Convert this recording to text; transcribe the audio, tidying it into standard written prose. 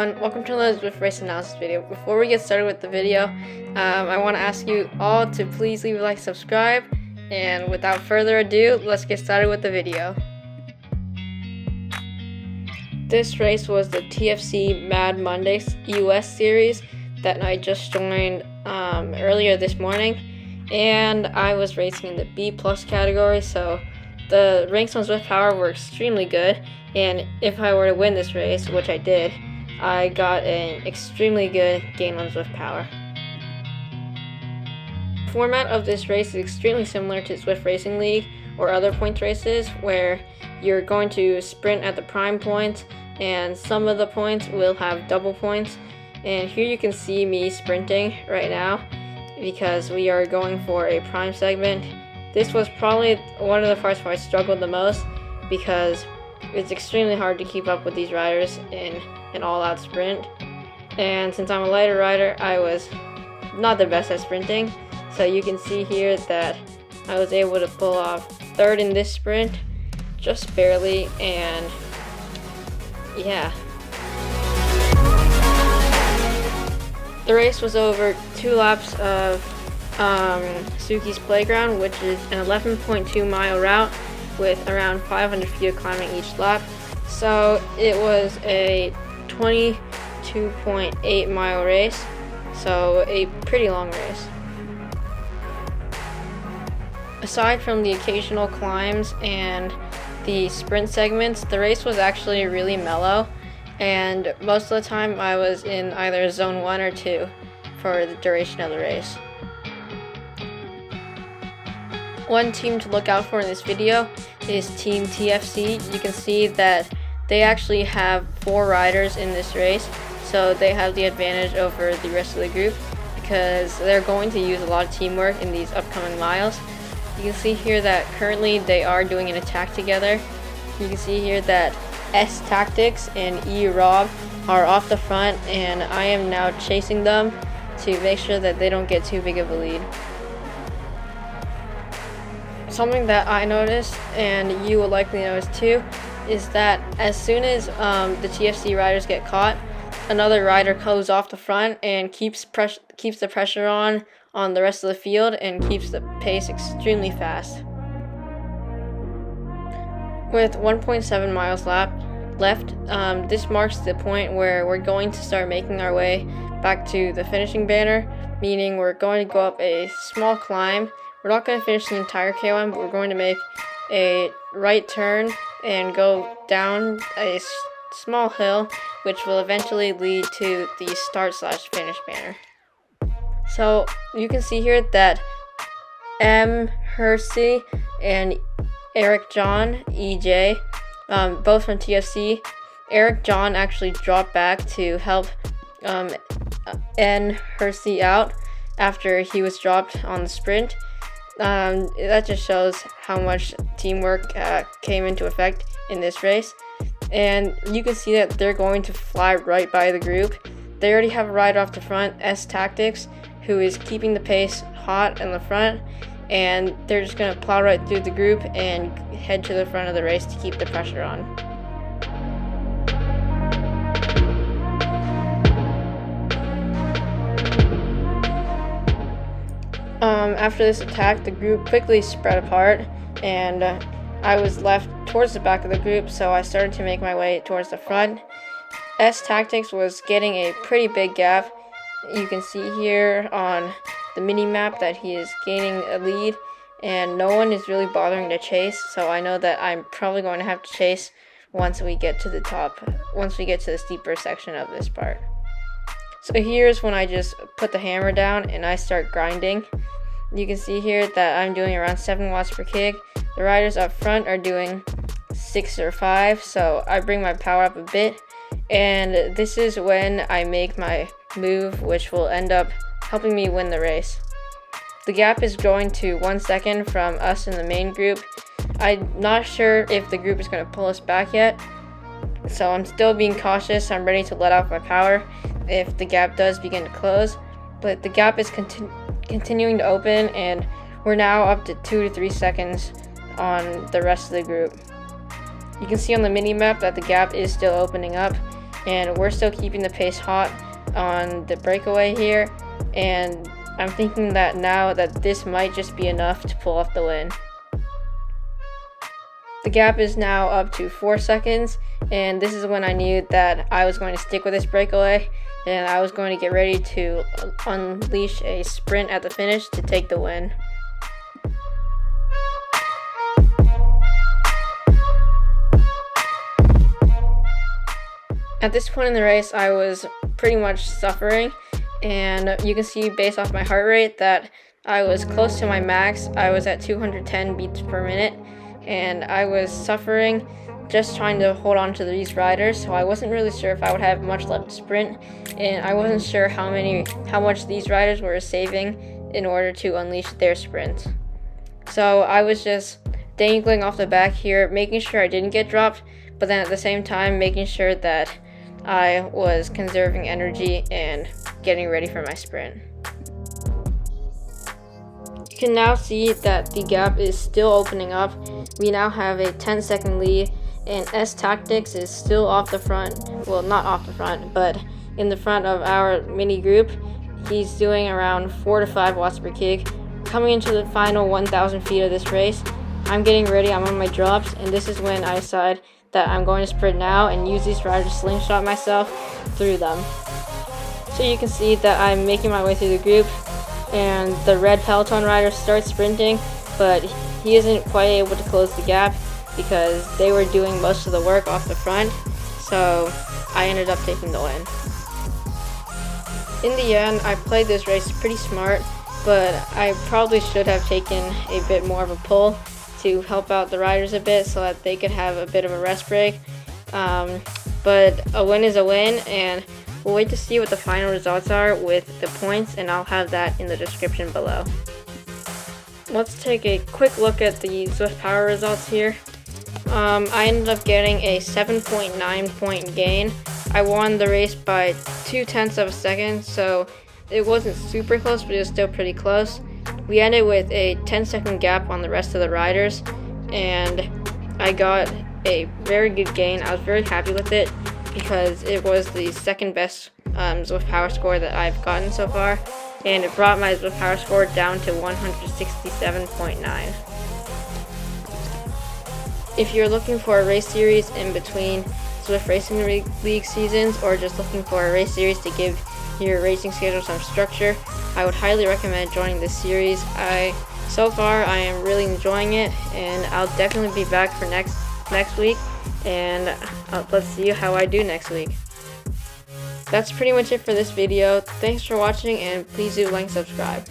everyone, welcome to another Zwift race analysis video. Before we get started with the video, I want to ask you all to please leave a like, subscribe, and without further ado, let's get started with the video. This race was the TFC Mad Monday US series that I just joined earlier this morning, and I was racing in the B+ category, so the ranks on Zwift Power were extremely good, and if I were to win this race, which I did, I got an extremely good gain on Zwift Power. The format of this race is extremely similar to Zwift Racing League or other points races, where you're going to sprint at the prime points, and some of the points will have double points. And here you can see me sprinting right now because we are going for a prime segment. This was probably one of the parts where I struggled the most because it's extremely hard to keep up with these riders in an all-out sprint. And since I'm a lighter rider, I was not the best at sprinting. So you can see here that I was able to pull off third in this sprint, just barely, and yeah. The race was over 2 laps of Suki's Playground, which is an 11.2 mile route with around 500 feet of climbing each lap. So it was a 22.8 mile race, so a pretty long race. Aside from the occasional climbs and the sprint segments, the race was actually really mellow, and most of the time I was in either zone 1 or 2 for the duration of the race. One team to look out for in this video is Team TFC. You can see that they actually have 4 riders in this race, so they have the advantage over the rest of the group because they're going to use a lot of teamwork in these upcoming miles. You can see here that currently they are doing an attack together. You can see here that S Tactics and E Rob are off the front, and I am now chasing them to make sure that they don't get too big of a lead. Something that I noticed, and you will likely notice too, is that as soon as the TFC riders get caught, another rider goes off the front and keeps the pressure on the rest of the field and keeps the pace extremely fast. With 1.7 miles left, this marks the point where we're going to start making our way back to the finishing banner, meaning we're going to go up a small climb. We're not going to finish the entire K1, but we're going to make a right turn and go down a small hill, which will eventually lead to the start/finish banner. So you can see here that M. Hersey and Eric John, EJ, both from TFC. Eric John actually dropped back to help N. Hersey out after he was dropped on the sprint. That just shows how much teamwork came into effect in this race. And you can see that they're going to fly right by the group. They already have a rider off the front, S Tactics, who is keeping the pace hot in the front, and they're just going to plow right through the group and head to the front of the race to keep the pressure on. After this attack, the group quickly spread apart, and I was left towards the back of the group, so I started to make my way towards the front. S Tactics was getting a pretty big gap. You can see here on the mini map that he is gaining a lead, and no one is really bothering to chase, so I know that I'm probably going to have to chase once we get to the top, once we get to the steeper section of this part. So here's when I just put the hammer down and I start grinding. You can see here that I'm doing around 7 watts per kick. The riders up front are doing 6 or 5, so I bring my power up a bit, and this is when I make my move, which will end up helping me win the race. The gap is growing to 1 second from us in the main group. I'm not sure if the group is going to pull us back yet, so I'm still being cautious. I'm ready to let off my power if the gap does begin to close, but the gap is continuing to open, and we're now up to 2 to 3 seconds on the rest of the group. You can see on the mini map that the gap is still opening up, and we're still keeping the pace hot on the breakaway here, and I'm thinking that now that this might just be enough to pull off the win. The gap is now up to 4 seconds, and this is when I knew that I was going to stick with this breakaway, and I was going to get ready to unleash a sprint at the finish to take the win. At this point in the race, I was pretty much suffering, and you can see based off my heart rate that I was close to my max. I was at 210 beats per minute, and I was suffering just trying to hold on to these riders, so I wasn't really sure if I would have much left to sprint, and I wasn't sure how much these riders were saving in order to unleash their sprint. So I was just dangling off the back here, making sure I didn't get dropped, but then at the same time making sure that I was conserving energy and getting ready for my sprint. You can now see that the gap is still opening up. We now have a 10-second lead, and S Tactics is still off the front. Well, not off the front, but in the front of our mini group. He's doing around 4 to 5 watts per kick. Coming into the final 1,000 feet of this race, I'm getting ready, I'm on my drops, and this is when I decide that I'm going to sprint now and use these riders to slingshot myself through them. So you can see that I'm making my way through the group, and the red Peloton rider starts sprinting, but he isn't quite able to close the gap because they were doing most of the work off the front, so I ended up taking the win. In the end, I played this race pretty smart, but I probably should have taken a bit more of a pull to help out the riders a bit so that they could have a bit of a rest break. But a win is a win, and we'll wait to see what the final results are with the points, and I'll have that in the description below. Let's take a quick look at the Zwift Power results here. I ended up getting a 7.9 point gain. I won the race by 0.2 of a second, so it wasn't super close, but it was still pretty close. We ended with a 10-second gap on the rest of the riders, and I got a very good gain. I was very happy with it because it was the second best Zwift Power score that I've gotten so far, and it brought my Zwift Power score down to 167.9. If you're looking for a race series in between Zwift Racing League seasons, or just looking for a race series to give your racing schedule some structure, I would highly recommend joining this series. So far I am really enjoying it, and I'll definitely be back for next week, and let's see how I do next week. That's pretty much it for this video. Thanks for watching, and please do like and subscribe.